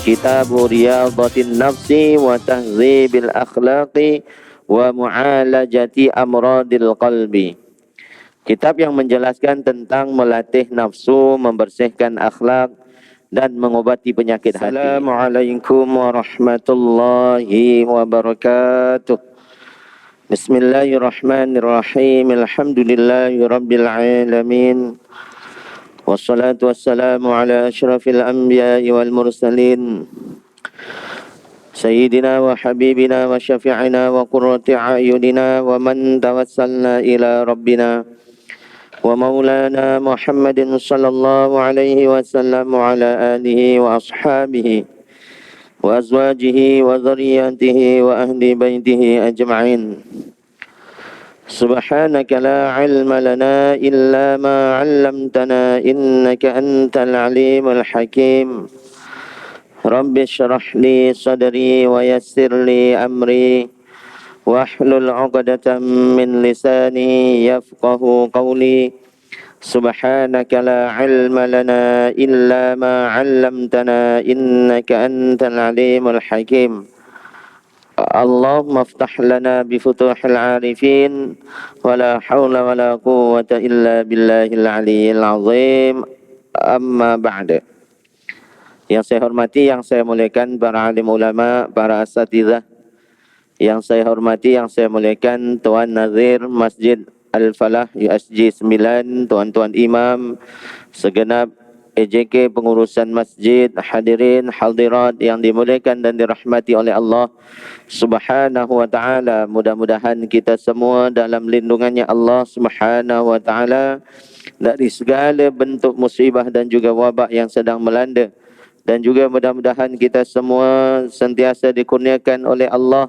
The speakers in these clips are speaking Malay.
Kitabu Riyadhatin Nafsi wa Tahdzibil Akhlaqi wa Mu'alajati Amradil Qalbi. Kitab yang menjelaskan tentang melatih nafsu, membersihkan akhlak dan mengobati penyakit hati. Assalamualaikum warahmatullahi wabarakatuh. Bismillahirrahmanirrahim. Alhamdulillahirabbil alamin. Wassalatu wassalamu ala asyrafil anbiya'i wal mursalin Sayyidina wa habibina wa syafi'ina wa qurrati a'yunina wa man tawassalna ila rabbina wa maulana Muhammadin sallallahu alaihi wasallam wa ala alihi wa ashabihi wa azwajihi wa dzurriyyatihi wa ahli baitihi ajma'in. Subhanaka la ilma lana illa ma 'allamtana innaka antal alimul hakim. Rabbi shrah li sadri wa yassir li amri wahlul 'uqdatam min lisani yafqahu qawli. Subhanaka la ilma lana illa ma 'allamtana innaka antal alimul hakim. Allahumma aftah lana bifutuhil arifin wa la hawla wa la quwwata illa billahil aliyyil azim. Amma ba'da. Yang saya hormati, yang saya muliakan para alim ulama, para asatidzah. Yang saya hormati, yang saya muliakan Tuan Nazir Masjid Al-Falah USG 9, tuan-tuan imam, segenap EJK pengurusan masjid, hadirin hadirat yang dimuliakan dan dirahmati oleh Allah Subhanahu wa taala. Mudah-mudahan kita semua dalam lindungannya Allah Subhanahu wa taala dari segala bentuk musibah dan juga wabak yang sedang melanda, dan juga mudah-mudahan kita semua sentiasa dikurniakan oleh Allah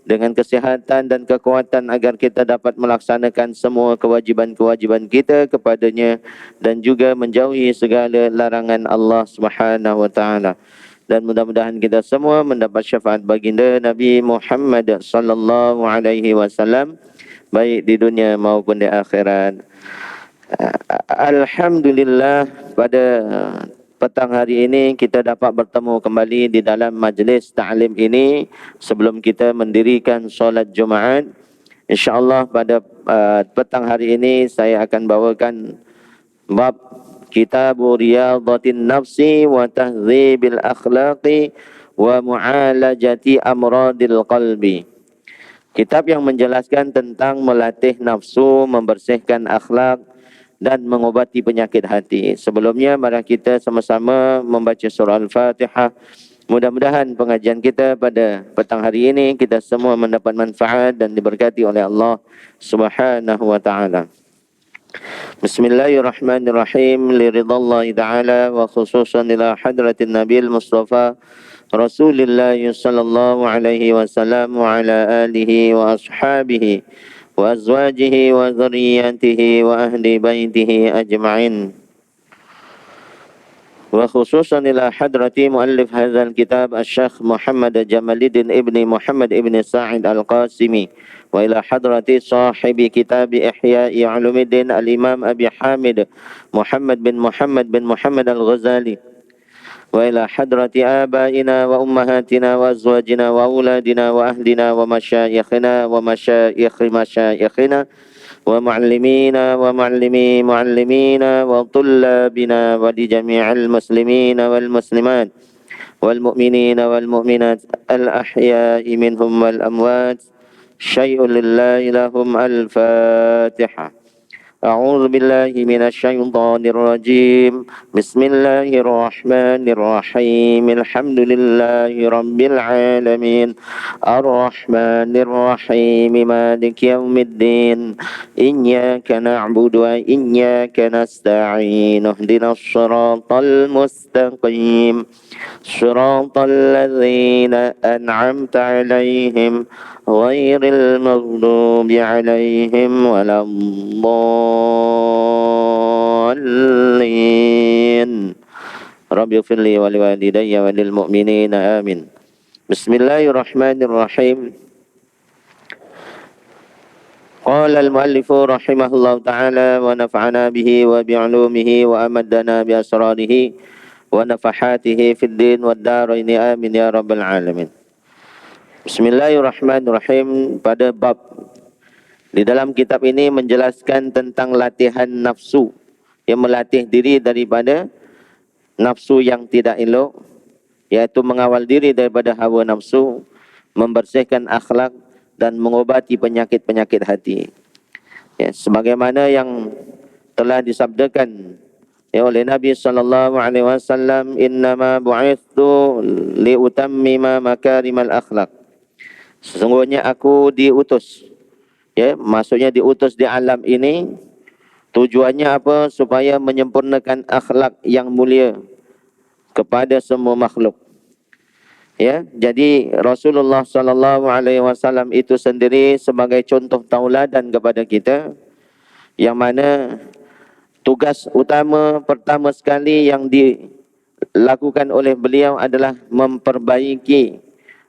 dengan kesihatan dan kekuatan agar kita dapat melaksanakan semua kewajiban-kewajiban kita kepadanya dan juga menjauhi segala larangan Allah Subhanahu wa taala. Dan mudah-mudahan kita semua mendapat syafaat baginda Nabi Muhammad sallallahu alaihi wasallam baik di dunia maupun di akhirat. Alhamdulillah, pada petang hari ini kita dapat bertemu kembali di dalam majlis ta'lim ini sebelum kita mendirikan solat Jumaat. InsyaAllah pada petang hari ini saya akan bawakan bab Kitabu Riyadhatin Nafsi wa Tahdzibil Akhlaqi wa Mu'alajati Amradil Qalbi. Kitab yang menjelaskan tentang melatih nafsu, membersihkan akhlak dan mengobati penyakit hati. Sebelumnya mari kita sama-sama membaca surah Al-Fatihah. Mudah-mudahan pengajian kita pada petang hari ini kita semua mendapat manfaat dan diberkati oleh Allah Subhanahu wa taala. Bismillahirrahmanirrahim. Liridhallahi ta'ala wa khususan ila hadratin Nabil Mustafa Rasulillah sallallahu alaihi wasallam wa ala alihi wa ashabihi wa azwajihi wa dzurriyyatihi wa ahli baitihi ajma'in. Wa khususan ila hadrati muallif hadzal kitab Asy-Syaikh Muhammad Jamaluddin ibni Muhammad ibni Sa'id Al-Qasimi wa ila hadrati sahibi kitab Ihya'i Ulumuddin Al-Imam Abi Hamid Muhammad bin Muhammad Al-Ghazali wa ila hadrati abaina wa ummahatina wa azwajina wa auladina wa ahlina wa masyayikhina wa masyaikhi masyayikhina wa muallimina wa muallimi muallimina wa tullabina wa di jami'il muslimina wal muslimat wal mu'minina wal mu'minat al ahya'i minhum wal amwat syai'un lillahi lahum. Al-Fatihah. A'udzu billahi minasy syaithanir rajim. Bismillahirrahmanirrahim. Alhamdulillahi rabbil alamin. Arrahmanir rahim. Maliki yaumiddin. Iyyaka na'budu wa iyyaka nasta'in. Ihdinas shiratal mustaqim. Shiratal ladzina an'amta 'alaihim ghairil maghdubi 'alaihim waladdallin. Rabbi ighfirli wa liwalidayya wa lil mu'minina amin. Bismillahirrahmanirrahim. Qala al-muallifu rahimahullahu ta'ala wa nafa'ana bihi wa bi'ulumihi wa amaddana bi asrarihi ونفحاته في الدين والدارين آمين يا رب العالمين. Bismillahirrahmanirrahim. Pada bab di dalam kitab ini menjelaskan tentang latihan nafsu, yang melatih diri daripada nafsu yang tidak elok, yaitu mengawal diri daripada hawa nafsu, membersihkan akhlak dan mengobati penyakit-penyakit hati. Ya, sebagaimana yang telah disabdakan oleh Nabi sallallahu alaihi wasallam, innama bu'ithtu liutammima makarimal akhlak. Sesungguhnya aku diutus, ya, maksudnya diutus di alam ini, tujuannya apa? Supaya menyempurnakan akhlak yang mulia kepada semua makhluk. Ya, jadi Rasulullah sallallahu alaihi wasallam itu sendiri sebagai contoh tauladan kepada kita, yang mana tugas utama pertama sekali yang dilakukan oleh beliau adalah memperbaiki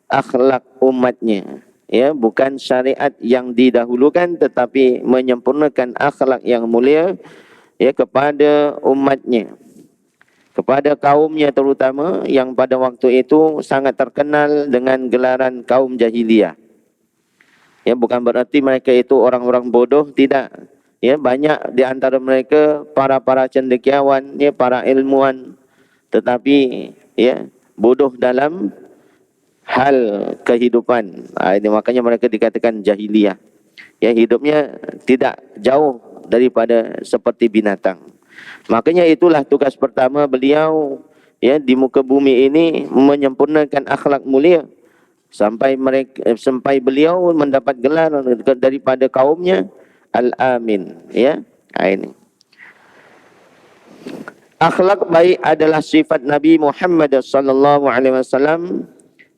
akhlak umatnya. Ya, bukan syariat yang didahulukan, tetapi menyempurnakan akhlak yang mulia, ya, kepada umatnya, kepada kaumnya terutama, yang pada waktu itu sangat terkenal dengan gelaran kaum jahiliyah. Ya, bukan berarti mereka itu orang-orang bodoh, tidak. Ya, banyak di antara mereka para cendekiawan, ya, para ilmuwan, tetapi ya, bodoh dalam hal kehidupan. Ini makanya mereka dikatakan jahiliyah. Ya, hidupnya tidak jauh daripada seperti binatang. Makanya itulah tugas pertama beliau, ya, di muka bumi ini, menyempurnakan akhlak mulia sampai beliau mendapat gelar daripada kaumnya Al-Amin. Ya, ini akhlak baik adalah sifat Nabi Muhammad sallallahu alaihi wasallam.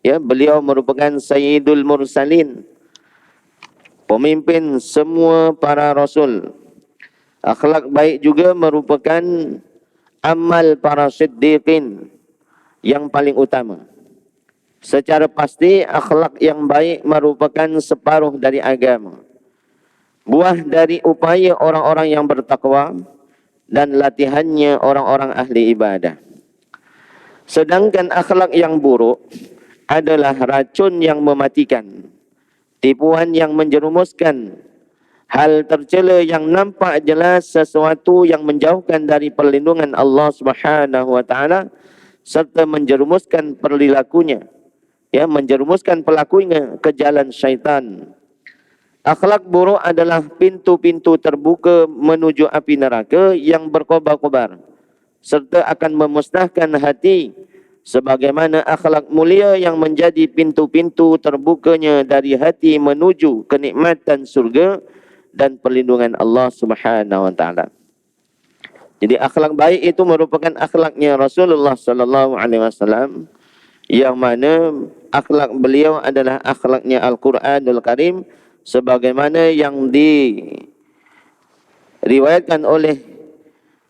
Ya, beliau merupakan Sayyidul Mursalin, pemimpin semua para rasul. Akhlak baik juga merupakan amal para siddiqin yang paling utama. Secara pasti akhlak yang baik merupakan separuh dari agama, buah dari upaya orang-orang yang bertakwa dan latihannya orang-orang ahli ibadah. Sedangkan akhlak yang buruk adalah racun yang mematikan, tipuan yang menjerumuskan, hal tercela yang nampak jelas, sesuatu yang menjauhkan dari perlindungan Allah Subhanahu wa taala, serta menjerumuskan perilakunya, ya, menjerumuskan pelakunya ke jalan syaitan. Akhlak buruk adalah pintu-pintu terbuka menuju api neraka yang berkobar-kobar, serta akan memusnahkan hati, sebagaimana akhlak mulia yang menjadi pintu-pintu terbukanya dari hati menuju kenikmatan surga dan perlindungan Allah Subhanahu wa taala. Jadi akhlak baik itu merupakan akhlaknya Rasulullah sallallahu alaihi wasallam, yang mana akhlak beliau adalah akhlaknya Al-Quranul Karim, sebagaimana yang diriwayatkan oleh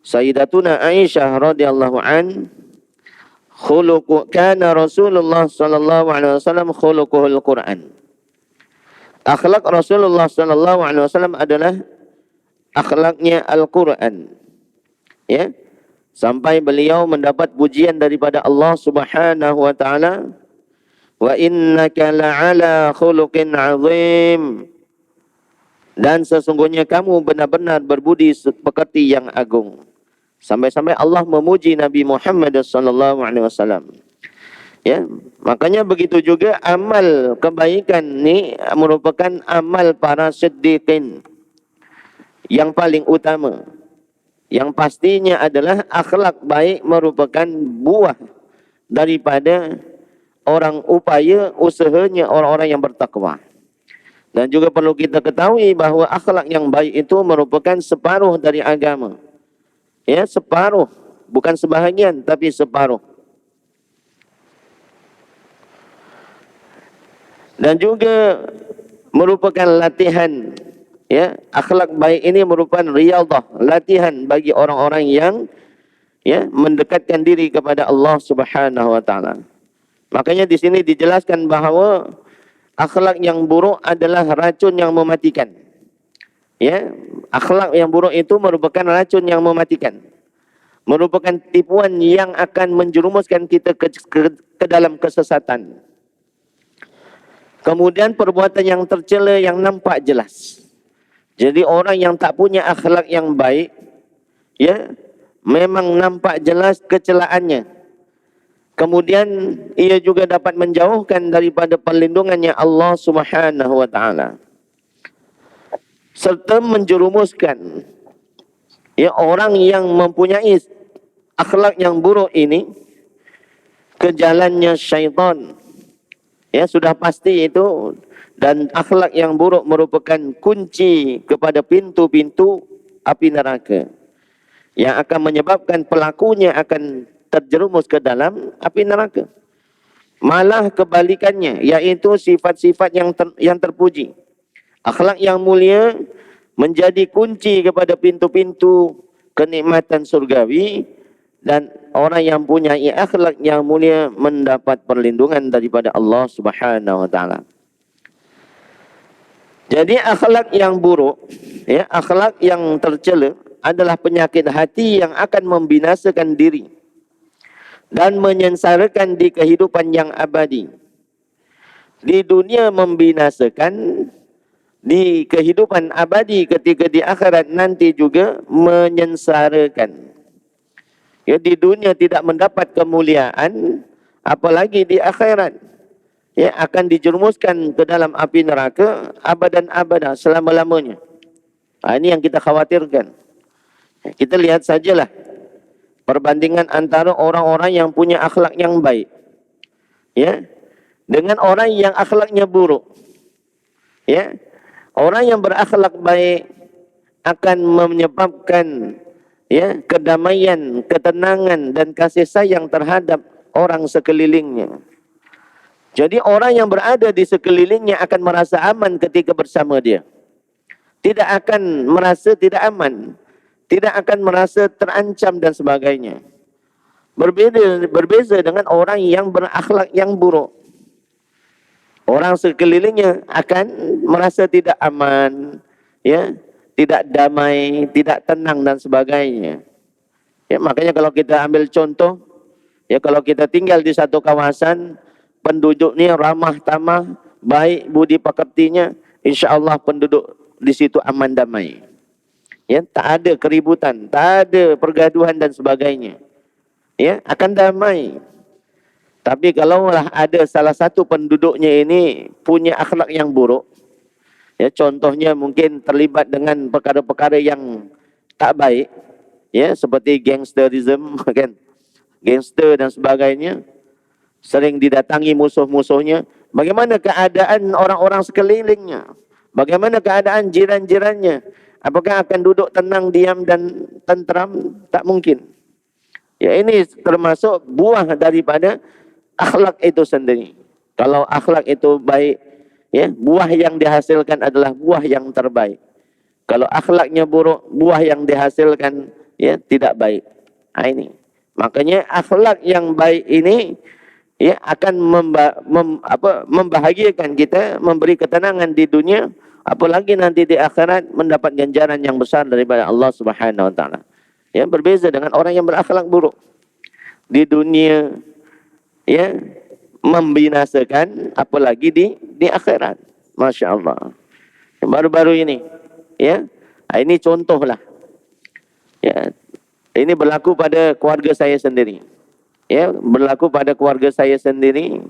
Sayyidatuna Aisyah radhiyallahu an, kana Rasulullah sallallahu alaihi wasallam khuluquhul Quran. Akhlak Rasulullah sallallahu alaihi wasallam adalah akhlaknya Al-Quran. Ya, sampai beliau mendapat pujian daripada Allah Subhanahu wa taala, wa innaka la'ala khuluqin azim, dan sesungguhnya kamu benar-benar berbudi pekerti yang agung. Sampai-sampai Allah memuji Nabi Muhammad sallallahu alaihi wasallam. Ya, makanya begitu juga amal kebaikan ini merupakan amal para siddiqin yang paling utama. Yang pastinya adalah akhlak baik merupakan buah daripada usahanya orang-orang yang bertakwa. Dan juga perlu kita ketahui bahawa akhlak yang baik itu merupakan separuh dari agama. Ya, separuh, bukan sebahagian, tapi separuh. Dan juga merupakan latihan. Ya, akhlak baik ini merupakan riyadhah, latihan bagi orang-orang yang, ya, mendekatkan diri kepada Allah Subhanahu wa taala. Makanya di sini dijelaskan bahawa akhlak yang buruk adalah racun yang mematikan. Ya, akhlak yang buruk itu merupakan racun yang mematikan. merupakan tipuan yang akan menjerumuskan kita ke dalam kesesatan. Kemudian perbuatan yang tercela yang nampak jelas. Jadi orang yang tak punya akhlak yang baik, ya, memang nampak jelas kecelaannya. Kemudian ia juga dapat menjauhkan daripada perlindungannya Allah Subhanahu wa taala. Serta menjerumuskan, ya, orang yang mempunyai akhlak yang buruk ini ke jalannya syaitan. Ya, sudah pasti itu. Dan akhlak yang buruk merupakan kunci kepada pintu-pintu api neraka, yang akan menyebabkan pelakunya akan terjerumus ke dalam api neraka. Malah kebalikannya, yaitu sifat-sifat yang terpuji. Akhlak yang mulia menjadi kunci kepada pintu-pintu kenikmatan surgawi, dan orang yang punya akhlak yang mulia mendapat perlindungan daripada Allah Subhanahu wa taala. Jadi akhlak yang buruk, ya, akhlak yang tercela adalah penyakit hati yang akan membinasakan diri dan menyengsarakan di kehidupan yang abadi. Di dunia membinasakan, di kehidupan abadi ketika di akhirat nanti juga menyengsarakan. Ya, di dunia tidak mendapat kemuliaan, apalagi di akhirat, ya, akan dijerumuskan ke dalam api neraka abadan abada, selama-lamanya. Ini yang kita khawatirkan. Kita lihat sajalah perbandingan antara orang-orang yang punya akhlak yang baik, ya, dengan orang yang akhlaknya buruk. Ya, orang yang berakhlak baik akan menyebabkan, ya, kedamaian, ketenangan dan kasih sayang terhadap orang sekelilingnya. Jadi orang yang berada di sekelilingnya akan merasa aman ketika bersama dia. Tidak akan merasa tidak aman, tidak akan merasa terancam dan sebagainya. Berbeza dengan orang yang berakhlak yang buruk. Orang sekelilingnya akan merasa tidak aman, ya, tidak damai, tidak tenang dan sebagainya. Ya, makanya kalau kita ambil contoh, ya, kalau kita tinggal di satu kawasan, penduduknya ramah tamah, baik budi pekertinya, insya-Allah penduduk di situ aman damai. Ya, tak ada keributan, tak ada pergaduhan dan sebagainya. Ya, akan damai. Tapi kalaulah ada salah satu penduduknya ini punya akhlak yang buruk, ya, contohnya mungkin terlibat dengan perkara-perkara yang tak baik, ya, seperti gangsterism, kan, gangster dan sebagainya, sering didatangi musuh-musuhnya. Bagaimana keadaan orang-orang sekelilingnya? Bagaimana keadaan jiran-jirannya? Apakah akan duduk tenang, diam dan tentram? Tak mungkin. Ya, ini termasuk buah daripada akhlak itu sendiri. Kalau akhlak itu baik, ya, buah yang dihasilkan adalah buah yang terbaik. Kalau akhlaknya buruk, buah yang dihasilkan, ya, tidak baik. Ini. Makanya akhlak yang baik ini, ya, akan membahagiakan kita, memberi ketenangan di dunia, apalagi nanti di akhirat mendapat ganjaran yang besar daripada Allah Subhanahu wa taala. Ya, berbeza dengan orang yang berakhlak buruk. Di dunia, ya, membinasakan, apalagi di akhirat. Masya Allah. Baru-baru ini, ya, ini contohlah. Ya, ini berlaku pada keluarga saya sendiri. Ya, berlaku pada keluarga saya sendiri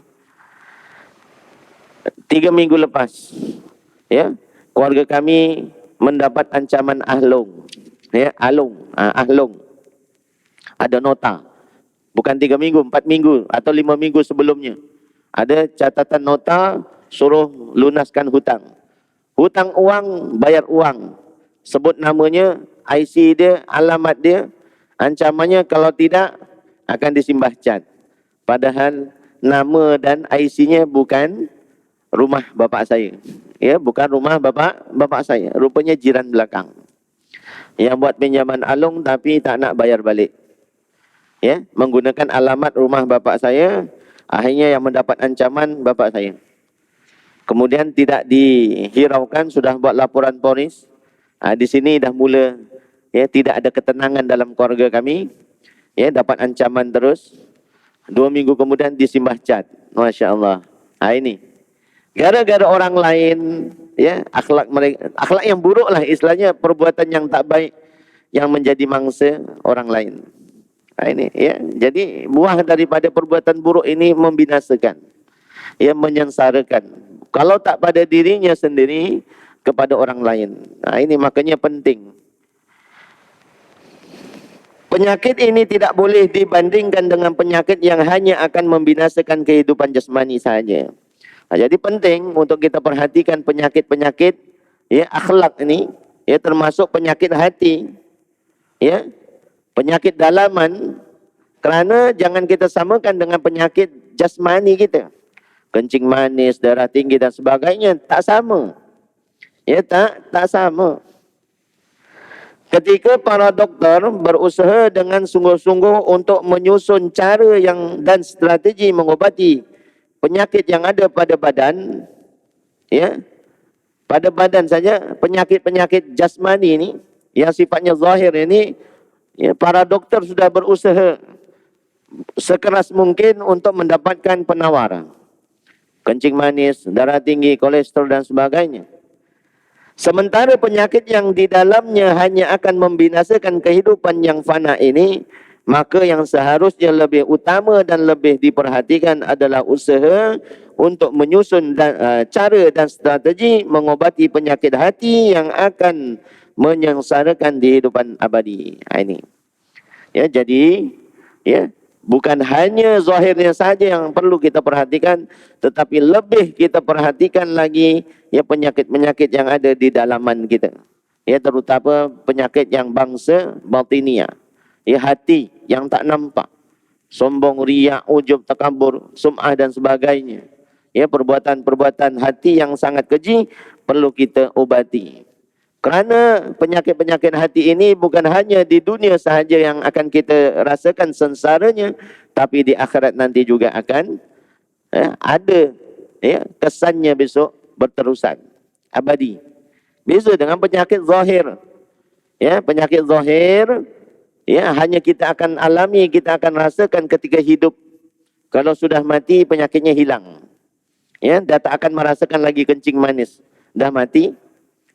3 minggu lepas. Ya, keluarga kami mendapat ancaman ahlong. Ya, ahlong. Ada nota. Bukan 3 minggu, 4 minggu atau 5 minggu sebelumnya. Ada catatan nota suruh lunaskan hutang. Hutang uang, bayar uang. Sebut namanya, IC dia, alamat dia. Ancamannya kalau tidak akan disimbah cat. Padahal nama dan IC-nya bukan rumah bapak saya. Ya, bukan rumah bapak saya. Rupanya jiran belakang. Yang buat pinjaman alung tapi tak nak bayar balik. Ya, menggunakan alamat rumah bapak saya, akhirnya yang mendapat ancaman bapak saya. Kemudian tidak dihiraukan, sudah buat laporan polis. Di sini dah mula, ya, tidak ada ketenangan dalam keluarga kami. Ya, dapat ancaman terus. 2 minggu kemudian disimbah cat. Masya Allah. Nah, ini. Gara-gara orang lain, ya, akhlak mereka, akhlak yang buruk lah istilahnya, perbuatan yang tak baik yang menjadi mangsa orang lain. Nah, ini, ya. Jadi buah daripada perbuatan buruk ini membinasakan, ya, menyengsarakan. Kalau tak pada dirinya sendiri, kepada orang lain. Nah, ini makanya penting. Penyakit ini tidak boleh dibandingkan dengan penyakit yang hanya akan membinasakan kehidupan jasmani saja. Nah, jadi penting untuk kita perhatikan penyakit-penyakit, ya, akhlak ini, ya, termasuk penyakit hati, ya, penyakit dalaman, kerana jangan kita samakan dengan penyakit jasmani kita. Kencing manis, darah tinggi dan sebagainya tak sama. Ya, tak sama. Ketika para doktor berusaha dengan sungguh-sungguh untuk menyusun cara dan strategi mengobati penyakit yang ada pada badan, ya, pada badan saja, penyakit-penyakit jasmani ini, yang sifatnya zahir ini, ya, para doktor sudah berusaha sekeras mungkin untuk mendapatkan penawar. Kencing manis, darah tinggi, kolesterol dan sebagainya. Sementara penyakit yang di dalamnya hanya akan membinasakan kehidupan yang fana ini, maka yang seharusnya lebih utama dan lebih diperhatikan adalah usaha untuk menyusun cara dan strategi mengobati penyakit hati yang akan menyengsarakan di kehidupan abadi. Ini. Ya, jadi, ya, bukan hanya zahirnya saja yang perlu kita perhatikan, tetapi lebih kita perhatikan lagi, ya, penyakit-penyakit yang ada di dalaman kita. Ya, terutama penyakit yang bangsa batinia. Ya, hati yang tak nampak. Sombong, riak, ujub, takabur, sum'ah dan sebagainya. Ya, perbuatan-perbuatan hati yang sangat keji perlu kita obati. Kerana penyakit-penyakit hati ini bukan hanya di dunia sahaja yang akan kita rasakan sengsaranya, tapi di akhirat nanti juga akan, ada, ya, kesannya besok berterusan, abadi. Beza dengan penyakit zahir. Ya, penyakit zahir, ya, hanya kita akan alami, kita akan rasakan ketika hidup. Kalau sudah mati, penyakitnya hilang. Ya, dah tak akan merasakan lagi kencing manis. Dah mati,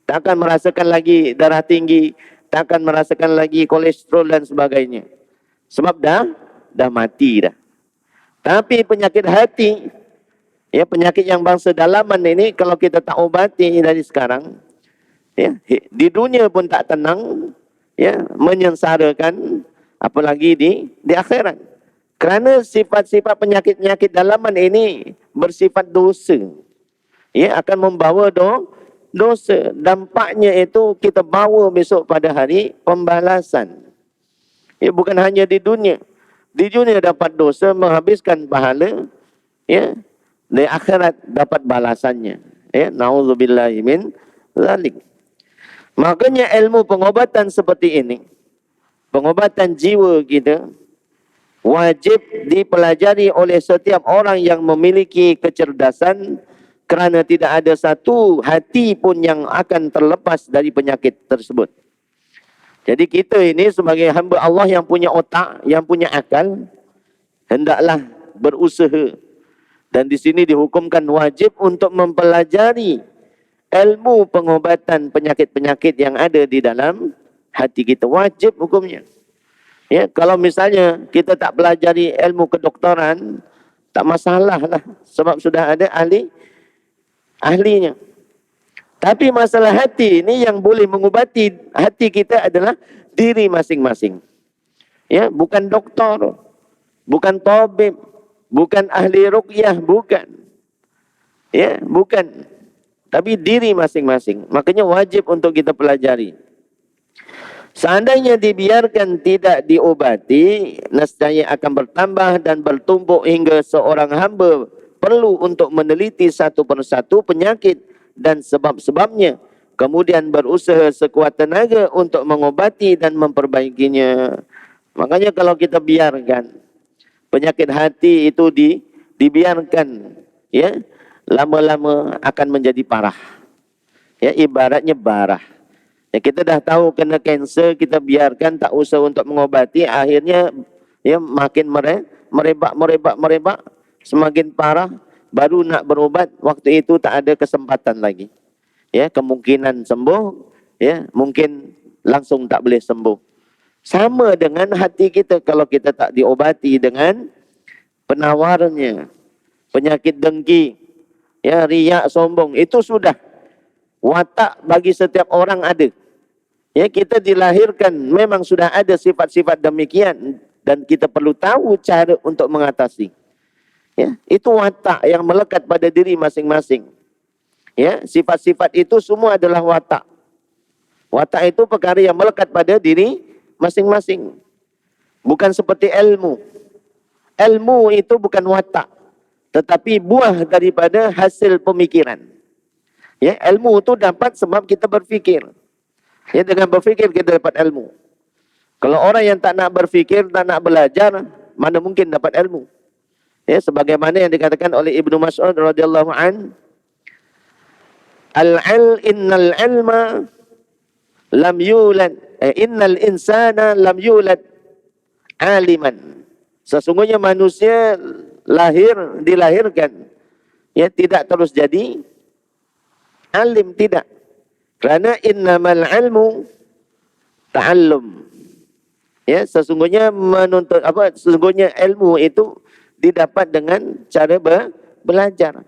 tak akan merasakan lagi darah tinggi, tak akan merasakan lagi kolesterol dan sebagainya. Sebab dah mati dah. Tapi penyakit hati, ya, penyakit yang bangsa dalaman ini, kalau kita tak obati dari sekarang, ya, di dunia pun tak tenang, ya, menyengsarakan, apalagi di akhirat. Kerana sifat-sifat penyakit-penyakit dalaman ini bersifat dosa, ya, akan membawa dosa. Dampaknya itu kita bawa besok pada hari pembalasan. Ya, bukan hanya di dunia. Di dunia dapat dosa, menghabiskan pahala, ya, di akhirat dapat balasannya. Ya, na'udzubillahi min zalik. Makanya ilmu pengobatan seperti ini, pengobatan jiwa kita, wajib dipelajari oleh setiap orang yang memiliki kecerdasan, kerana tidak ada satu hati pun yang akan terlepas dari penyakit tersebut. Jadi kita ini sebagai hamba Allah yang punya otak, yang punya akal, hendaklah berusaha. Dan di sini dihukumkan wajib untuk mempelajari ilmu pengobatan penyakit-penyakit yang ada di dalam hati kita. Wajib hukumnya. Ya, kalau misalnya kita tak pelajari ilmu kedokteran, tak masalah lah. Sebab sudah ada ahlinya. Tapi masalah hati ini yang boleh mengubati hati kita adalah diri masing-masing. Ya, bukan doktor, bukan tabib, bukan ahli ruqyah, bukan. Ya, bukan. Tapi diri masing-masing. Makanya wajib untuk kita pelajari. Seandainya dibiarkan tidak diobati, nescaya akan bertambah dan bertumpuk hingga seorang hamba perlu untuk meneliti satu persatu penyakit dan sebab-sebabnya, kemudian berusaha sekuat tenaga untuk mengobati dan memperbaikinya. Makanya kalau kita biarkan penyakit hati itu dibiarkan, ya, lama-lama akan menjadi parah. Ya, ibaratnya barah. Ya, kita dah tahu kena kanser, kita biarkan tak usah untuk mengobati, akhirnya Ya, makin merebak, semakin parah, baru nak berubat, waktu itu tak ada kesempatan lagi. Ya, kemungkinan sembuh, ya, mungkin langsung tak boleh sembuh. Sama dengan hati kita, kalau kita tak diobati dengan penawarnya, penyakit dengki, ya, riak, sombong, itu sudah watak bagi setiap orang ada. Ya, kita dilahirkan memang sudah ada sifat-sifat demikian dan kita perlu tahu cara untuk mengatasi. Ya, itu watak yang melekat pada diri masing-masing. Ya, sifat-sifat itu semua adalah watak. Watak itu perkara yang melekat pada diri masing-masing. Bukan seperti ilmu. Ilmu itu bukan watak, tetapi buah daripada hasil pemikiran. Ya, ilmu itu dapat sebab kita berfikir. Ya, dengan berfikir kita dapat ilmu. Kalau orang yang tak nak berfikir, tak nak belajar, mana mungkin dapat ilmu? Ya, sebagaimana yang dikatakan oleh Ibnu Mas'ud radhiyallahu an, innal ilma lam yulad, innal insana lam yulad aliman. Sesungguhnya manusia dilahirkan, ya, tidak terus jadi alim, tidak. Kerana innamal ilmu ta'allum. Ya, sesungguhnya sesungguhnya ilmu itu didapat dengan cara belajar.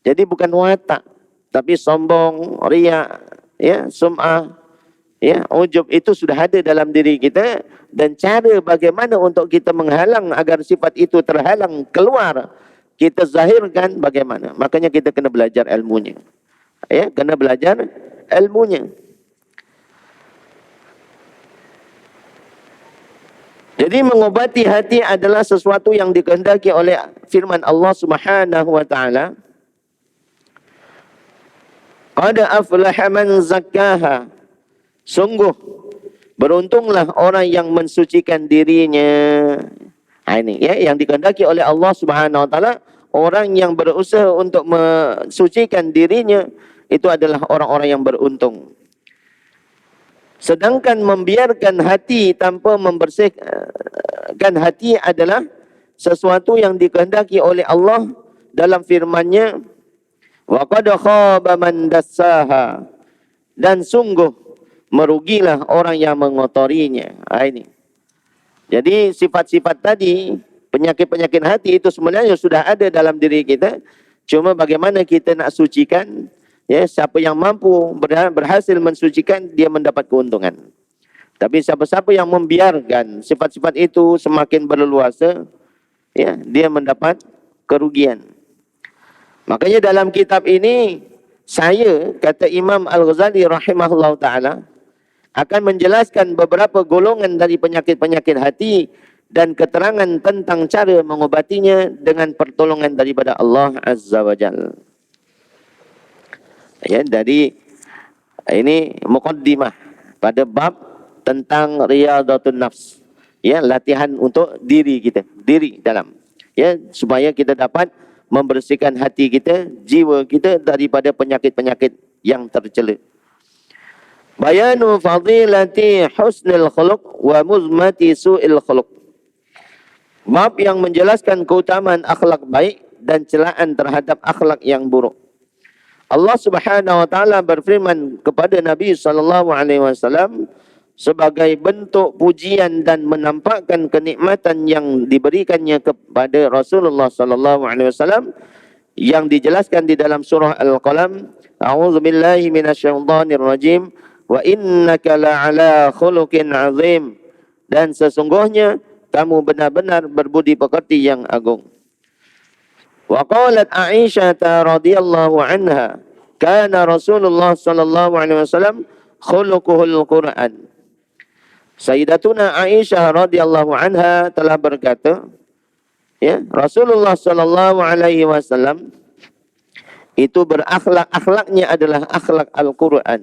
Jadi bukan watak, tapi sombong, riak, ya, sum'ah, ya, ujub itu sudah ada dalam diri kita, dan cara bagaimana untuk kita menghalang agar sifat itu terhalang keluar, kita zahirkan bagaimana. Makanya kita kena belajar ilmunya. Ya, kena belajar ilmunya. Jadi mengobati hati adalah sesuatu yang dikehendaki oleh firman Allah Subhanahu wa taala. Qad aflaha man zakkaha. Sungguh beruntunglah orang yang mensucikan dirinya. Ini ya yang dikehendaki oleh Allah Subhanahu wa taala, orang yang berusaha untuk mensucikan dirinya itu adalah orang-orang yang beruntung. Sedangkan membiarkan hati tanpa membersihkan hati adalah sesuatu yang dikehendaki oleh Allah dalam firman-Nya, wa qad khaba man dassaha, dan sungguh merugilah orang yang mengotorinya. Ini. Jadi sifat-sifat tadi, penyakit-penyakit hati itu sebenarnya sudah ada dalam diri kita, cuma bagaimana kita nak sucikan. Ya, siapa yang mampu berhasil mensucikan, dia mendapat keuntungan. Tapi siapa-siapa yang membiarkan sifat-sifat itu semakin berleluasa, ya, dia mendapat kerugian. Makanya dalam kitab ini, kata Imam Al-Ghazali rahimahullah ta'ala, akan menjelaskan beberapa golongan dari penyakit-penyakit hati dan keterangan tentang cara mengobatinya dengan pertolongan daripada Allah Azza wa Jalla. Ya, dari ini muqaddimah pada bab tentang riyadatul nafs. Ya, latihan untuk diri kita, diri dalam. Ya, supaya kita dapat membersihkan hati kita, jiwa kita daripada penyakit-penyakit yang tercela. Bayanu fadilati husnil khuluq wa muzmati su'il khuluq. Bab yang menjelaskan keutamaan akhlak baik dan celaan terhadap akhlak yang buruk. Allah Subhanahu wa taala berfirman kepada Nabi sallallahu alaihi wasallam sebagai bentuk pujian dan menampakkan kenikmatan yang diberikannya kepada Rasulullah sallallahu alaihi wasallam yang dijelaskan di dalam surah Al-Qalam, a'udzubillahi minasyaitonir rajim, wa innaka la'ala khuluqin 'azim, dan sesungguhnya kamu benar-benar berbudi pekerti yang agung. Wa qalat Aisyah radhiyallahu anha, kana Rasulullah sallallahu alaihi wasallam khuluquhul Quran. Sayyidatuna Aisyah radhiyallahu anha telah berkata, ya, Rasulullah sallallahu alaihi wasallam itu akhlaknya adalah akhlak Al-Quran.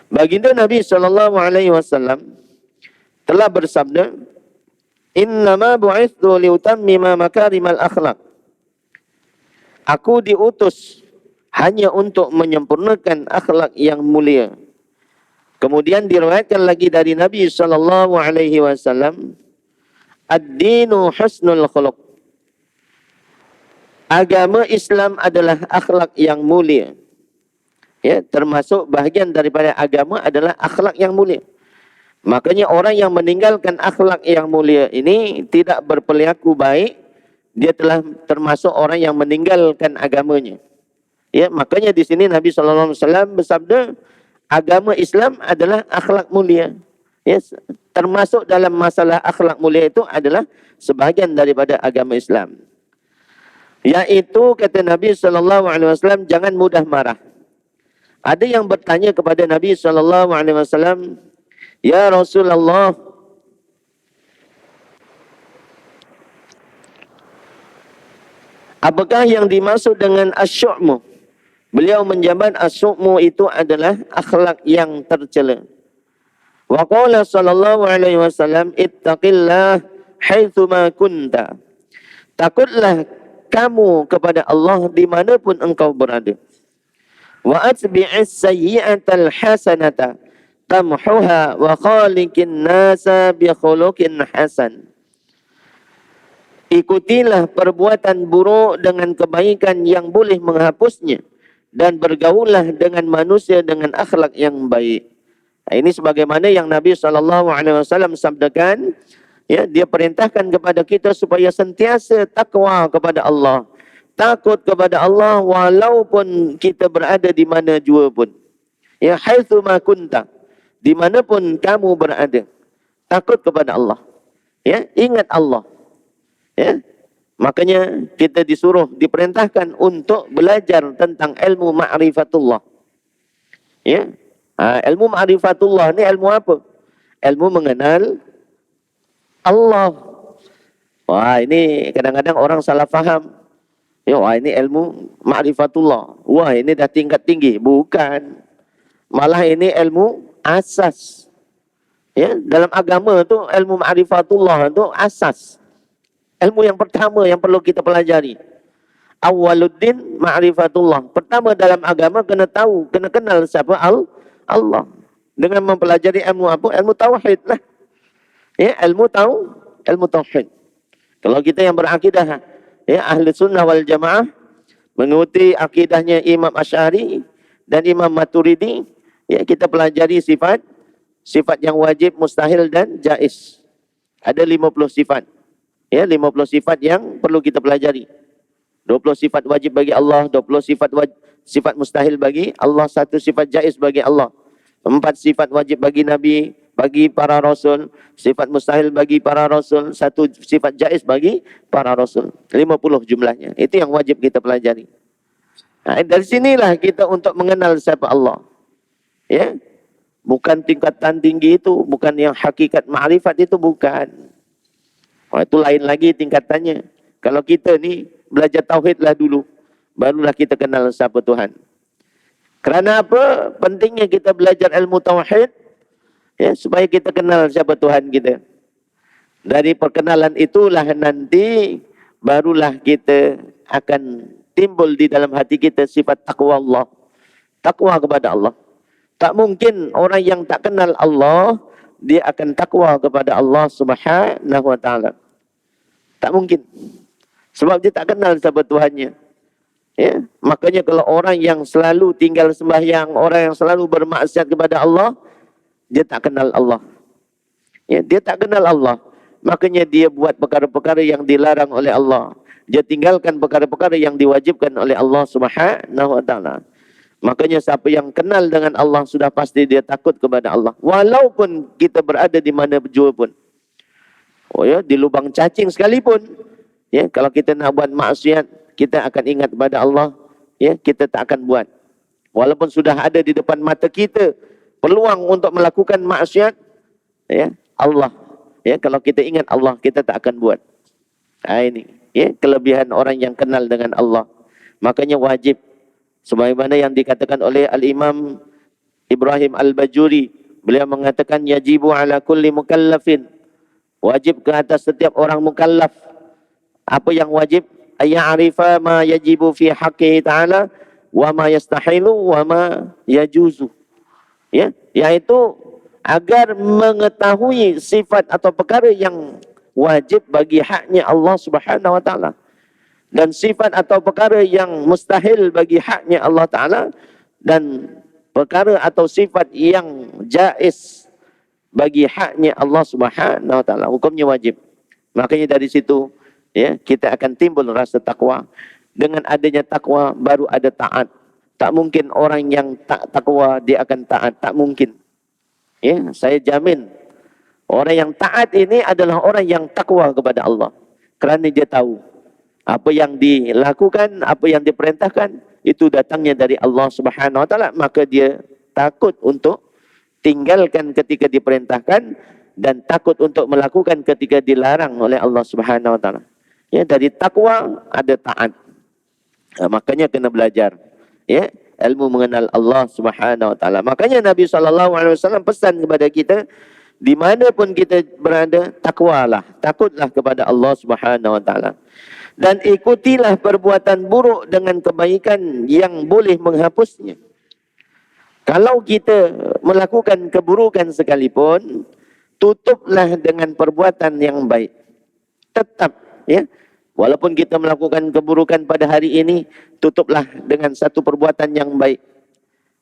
Baginda Nabi sallallahu alaihi wasallam telah bersabda, innama bu'ithu liutammima makarimal akhlak. Aku diutus hanya untuk menyempurnakan akhlak yang mulia. Kemudian diriwayatkan lagi dari Nabi sallallahu alaihi wasallam, ad-dinu husnul khuluq. Agama Islam adalah akhlak yang mulia. Ya, termasuk bahagian daripada agama adalah akhlak yang mulia. Makanya orang yang meninggalkan akhlak yang mulia ini tidak berperilaku baik, dia telah termasuk orang yang meninggalkan agamanya. Ya, makanya di sini Nabi sallallahu alaihi wasallam bersabda, agama Islam adalah akhlak mulia. Ya, termasuk dalam masalah akhlak mulia itu adalah sebahagian daripada agama Islam. Yaitu kata Nabi sallallahu alaihi wasallam, jangan mudah marah. Ada yang bertanya kepada Nabi sallallahu alaihi wasallam, "Ya Rasulullah, apakah yang dimaksud dengan asy'mu?" Beliau menjawab, asy'mu itu adalah akhlak yang tercela. Wa qala sallallahu alaihi wasallam, "Ittaqillah haitsu ma kunta." Takutlah kamu kepada Allah dimanapun engkau berada. Wa atbi'is sayyi'atal hasanata tamhuha wa khaliqin nasa bi khuluqin hasan. Ikutilah perbuatan buruk dengan kebaikan yang boleh menghapusnya dan bergaullah dengan manusia dengan akhlak yang baik. Nah, ini sebagaimana yang Nabi SAW sabdakan, ya, dia perintahkan kepada kita supaya sentiasa takwa kepada Allah. Takut kepada Allah walaupun kita berada di mana jua pun. Ya, haitsu ma kunta. Dimanapun kamu berada. Takut kepada Allah. Ya, ingat Allah. Ya. Makanya kita disuruh, diperintahkan untuk belajar tentang ilmu ma'rifatullah. Ya. Ilmu ma'rifatullah ni ilmu apa? Ilmu mengenal Allah. Wah, ini kadang-kadang orang salah faham. Ya, wah, ini ilmu ma'rifatullah. Wah, ini dah tingkat tinggi. Bukan. Malah ini ilmu asas. Ya, dalam agama tu ilmu ma'rifatullah tu asas. Ilmu yang pertama yang perlu kita pelajari. Awwaluddin ma'rifatullah. Pertama dalam agama kena tahu, kena kenal siapa Allah. Dengan mempelajari ilmu apa? Ilmu tauhid lah. Ya, ilmu tauhid. Kalau kita yang berakidah, ya, ahli sunnah wal jamaah, mengikuti akidahnya Imam Asy'ari dan Imam Maturidi, ya, kita pelajari sifat yang wajib, mustahil dan jaiz. Ada 50 sifat. Ya, 50 sifat yang perlu kita pelajari. 20 sifat wajib bagi Allah, 20 sifat mustahil bagi Allah, 1 sifat jaiz bagi Allah. 4 sifat wajib bagi Nabi, bagi para rasul, sifat mustahil bagi para rasul, 1 sifat jaiz bagi para rasul. 50 jumlahnya. Itu yang wajib kita pelajari. Nah, dari sinilah kita untuk mengenal siapa Allah. Ya. Bukan tingkatan tinggi itu, bukan yang hakikat ma'rifat itu, bukan. Itu lain lagi tingkatannya. Kalau kita ni belajar tauhidlah dulu, barulah kita kenal siapa Tuhan. Kerana apa? Pentingnya kita belajar ilmu tauhid, ya, supaya kita kenal siapa Tuhan kita. Dari perkenalan itulah nanti barulah kita akan timbul di dalam hati kita sifat takwa Allah. Takwa kepada Allah. Tak mungkin orang yang tak kenal Allah, dia akan takwa kepada Allah Subhanahu wa ta'ala. Tak mungkin. Sebab dia tak kenal siapa Tuhannya. Ya, makanya kalau orang yang selalu tinggal sembahyang, orang yang selalu bermaksiat kepada Allah, dia tak kenal Allah. Ya, dia tak kenal Allah. Makanya dia buat perkara-perkara yang dilarang oleh Allah. Dia tinggalkan perkara-perkara yang diwajibkan oleh Allah Subhanahu wa ta'ala. Makanya siapa yang kenal dengan Allah sudah pasti dia takut kepada Allah. Walaupun kita berada di mana jua pun. Oh ya, di lubang cacing sekalipun. Ya, kalau kita nak buat maksiat, kita akan ingat kepada Allah, ya, kita tak akan buat. Walaupun sudah ada di depan mata kita peluang untuk melakukan maksiat, ya, Allah, ya, kalau kita ingat Allah, kita tak akan buat. Ini, ya, kelebihan orang yang kenal dengan Allah. Makanya wajib, sebagaimana yang dikatakan oleh Al-Imam Ibrahim Al-Bajuri, beliau mengatakan yajibu ala kulli mukallafin, wajib ke atas setiap orang mukallaf. Apa yang wajib? Aya'rifa ma yajibu fi haqqihi ta'ala wa ma yastahilu wa ma yajuzu. Ya, yaitu agar mengetahui sifat atau perkara yang wajib bagi haknya Allah Subhanahu wa taala. Dan sifat atau perkara yang mustahil bagi haknya Allah Ta'ala, dan perkara atau sifat yang jaiz bagi haknya Allah Subhanahu wa taala, hukumnya wajib. Makanya dari situ ya kita akan timbul rasa takwa. Dengan adanya takwa baru ada taat. Tak mungkin orang yang tak takwa dia akan taat, tak mungkin. Ya, saya jamin orang yang taat ini adalah orang yang takwa kepada Allah. Kerana dia tahu apa yang dilakukan, apa yang diperintahkan itu datangnya dari Allah Subhanahu wa taala, maka dia takut untuk tinggalkan ketika diperintahkan dan takut untuk melakukan ketika dilarang oleh Allah Subhanahu wa taala. Ya, dari takwa ada taat. Makanya kena belajar ya ilmu mengenal Allah Subhanahu wa taala. Makanya Nabi SAW pesan kepada kita, di mana pun kita berada, takwalah, takutlah kepada Allah Subhanahu wa taala. Dan ikutilah perbuatan buruk dengan kebaikan yang boleh menghapusnya. Kalau kita melakukan keburukan sekalipun, tutuplah dengan perbuatan yang baik. Tetap ya, walaupun kita melakukan keburukan pada hari ini, tutuplah dengan satu perbuatan yang baik.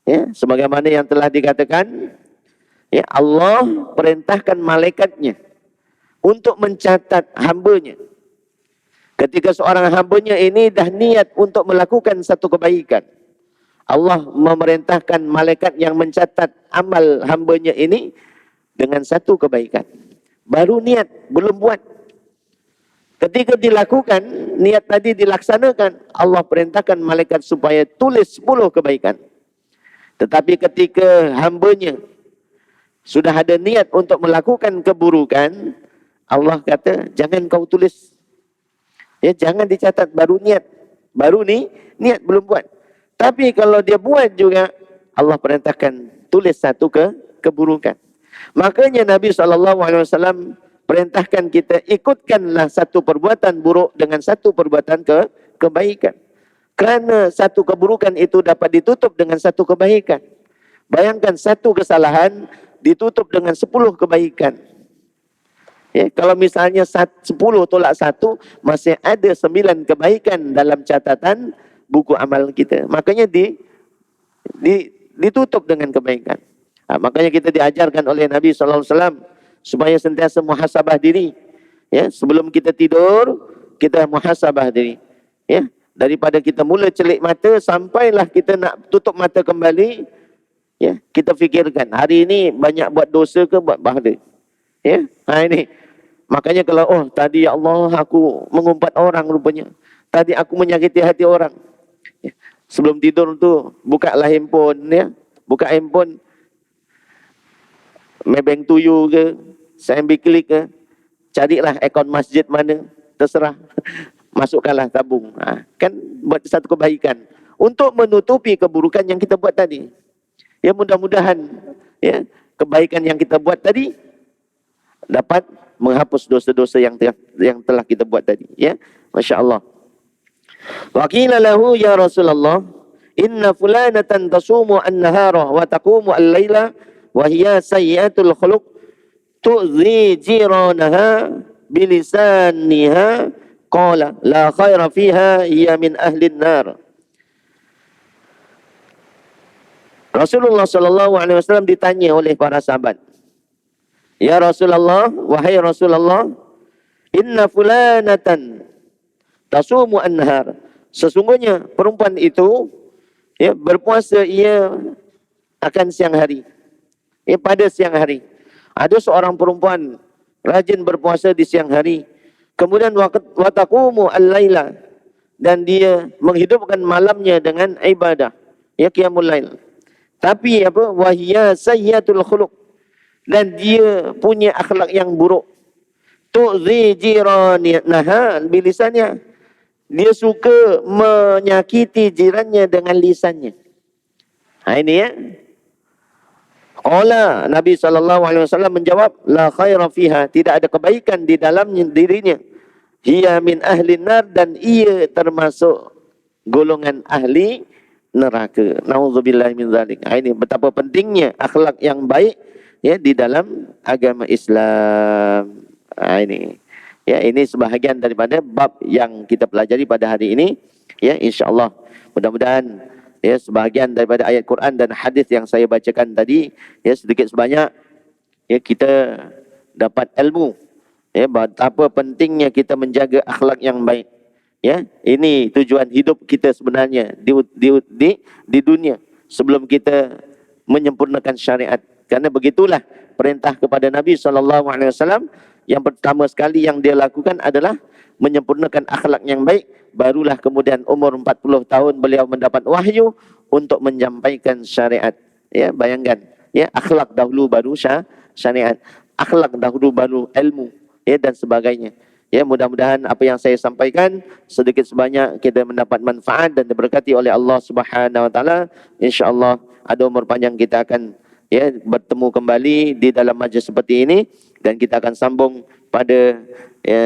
Ya, sebagaimana yang telah dikatakan, ya, Allah perintahkan malaikatnya untuk mencatat hambanya. Ketika seorang hambanya ini dah niat untuk melakukan satu kebaikan, Allah memerintahkan malaikat yang mencatat amal hambanya ini dengan satu kebaikan. Baru niat, belum buat. Ketika dilakukan, niat tadi dilaksanakan, Allah perintahkan malaikat supaya tulis 10 kebaikan. Tetapi ketika hambanya sudah ada niat untuk melakukan keburukan, Allah kata, jangan kau tulis. Ya, jangan dicatat, baru niat. Baru ni, niat belum buat. Tapi kalau dia buat juga, Allah perintahkan tulis satu keburukan. Makanya Nabi SAW perintahkan kita, ikutkanlah satu perbuatan buruk dengan satu perbuatan kebaikan. Kerana satu keburukan itu dapat ditutup dengan satu kebaikan. Bayangkan satu kesalahan ditutup dengan 10 kebaikan. Ya, kalau misalnya 10 tolak 1, masih ada 9 kebaikan dalam catatan buku amal kita. Makanya ditutup dengan kebaikan. Makanya kita diajarkan oleh Nabi SAW supaya sentiasa muhasabah diri. Ya, sebelum kita tidur, kita muhasabah diri. Ya, daripada kita mula celik mata sampailah kita nak tutup mata kembali, ya, kita fikirkan hari ini banyak buat dosa ke buat pahala. Ya, ini. Makanya kalau tadi ya Allah aku mengumpat orang rupanya. Tadi aku menyakiti hati orang. Ya, sebelum tidur tu bukalah handphone ya. Buka handphone. Maybank tuyu ke, sambil klik ke. Carilah akaun masjid mana, terserah. Masukkanlah tabung. Kan buat satu kebaikan untuk menutupi keburukan yang kita buat tadi. Ya, mudah-mudahan ya kebaikan yang kita buat tadi dapat menghapus dosa-dosa yang telah kita buat tadi. Ya, masya-Allah. Wa qila lahu ya Rasulullah, inna fulanatan tasumu an-nahara wa taqumu al-laila wa hiya sayyi'atul khuluq tu'zi jiranaha bilisaniha qala la khaira fiha hiya min ahli an-nar. Rasulullah sallallahu alaihi wasallam ditanya oleh para sahabat, ya Rasulullah, wahai Rasulullah, inna fulanatan tasumu an-nahar. Sesungguhnya perempuan itu ya berpuasa ia akan siang hari. Ya, pada siang hari. Ada seorang perempuan rajin berpuasa di siang hari. Kemudian wa taqumu al-laila, dan dia menghidupkan malamnya dengan ibadah. Ya, qiyamul lail. Tapi apa? Wa hiya sayyatul khuluq, dan dia punya akhlak yang buruk. Tu'zi jiranaha bilisannya. Dia suka menyakiti jirannya dengan lisannya. Ini ya. Qala Nabi SAW menjawab, la khaira fiha, tidak ada kebaikan di dalamnya dirinya. Hiya min ahli nar, dan ia termasuk golongan ahli neraka. Nauzubillahi min zalik. Ini betapa pentingnya akhlak yang baik ya di dalam agama Islam. Ini. Ya, ini sebahagian daripada bab yang kita pelajari pada hari ini. Ya, insya-Allah. Mudah-mudahan ya sebahagian daripada ayat Quran dan hadis yang saya bacakan tadi ya sedikit sebanyak ya kita dapat ilmu ya betapa pentingnya kita menjaga akhlak yang baik. Ya, ini tujuan hidup kita sebenarnya di dunia sebelum kita menyempurnakan syariat. Karena begitulah perintah kepada Nabi SAW. Yang pertama sekali yang dia lakukan adalah menyempurnakan akhlak yang baik. Barulah kemudian umur 40 tahun beliau mendapat wahyu untuk menyampaikan syariat. Ya, bayangkan. Ya, akhlak dahulu baru syariat. Akhlak dahulu baru ilmu. Ya, dan sebagainya. Ya, mudah-mudahan apa yang saya sampaikan sedikit sebanyak kita mendapat manfaat dan diberkati oleh Allah Subhanahu wa taala. Insyaallah ada umur panjang kita akan ya bertemu kembali di dalam majlis seperti ini dan kita akan sambung pada ya,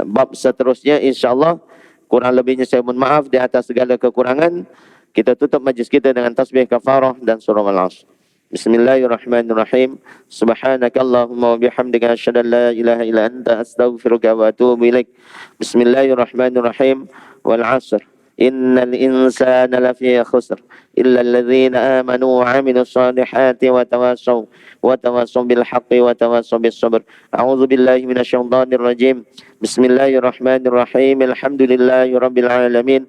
bab seterusnya insyaallah. Kurang lebihnya saya mohon maaf di atas segala kekurangan. Kita tutup majlis kita dengan tasbih kafarah dan surah Al-Asr. Bismillahirrahmanirrahim. Subhanakallahumma wa bihamdika asyhadu an la ilaha illa anta astaghfiruka wa atubu ilaik. Bismillahirrahmanirrahim. Wal 'asr. Innal insana lafi khusr illa alladhina amanu wa 'amilus solihati wa tawassaw bil haqqi wa tawassaw bis sabr. A'udzu billahi minasyaitonir rajim. Bismillahirrahmanirrahim. Alhamdulillahirabbil alamin.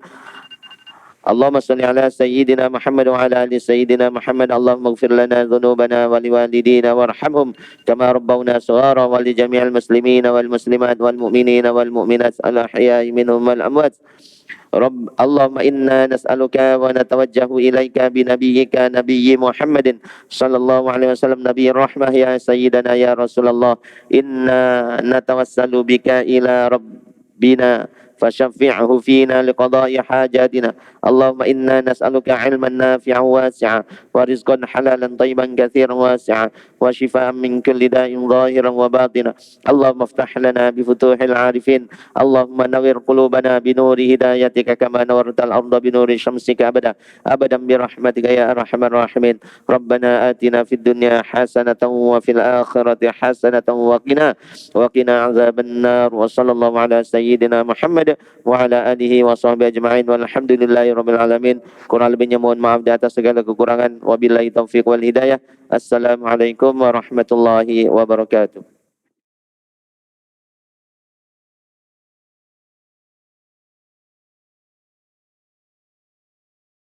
اللهم صل على سيدنا محمد وعلى ال سيدنا محمد. اللهم اغفر لنا ذنوبنا ولوالدينا وارحمهم كما ربونا صغارا ولجميع المسلمين والمسلمات والمؤمنين والمؤمنات الأحياء منهم والأموات. رب اللهم إنا نسألك ونتوجه إليك بنبيك نبي محمد صلى الله عليه وسلم نبي الرحمة يا سيدنا يا رسول الله. إنا نتوسل بك إلى ربنا فشفعه فينا لقضاء حاجاتنا. اللهم إنا نسألك علما نافعا واسعا ورزقا حلالا طيبا كثيرا واسعا وشفاء من كل داء ظاهرا وباطنا. اللهم افتح لنا بفتوح العارفين. اللهم نور قلوبنا بنور هدايتك كما نورت الأرض بنور شمسك أبدا أبدا برحمتك يا أرحم الراحمين. ربنا آتنا في الدنيا حسنة وفي الآخرة حسنة وقنا عذاب النار. وصلى الله على سيدنا محمد wa ala alihi wa sahbihi ajma'in walhamdulillahi rabbil alamin. Kurang lebihnya mohon maaf di atas segala kekurangan. Wabillahi taufiq wal hidayah. Assalamualaikum warahmatullahi wabarakatuh.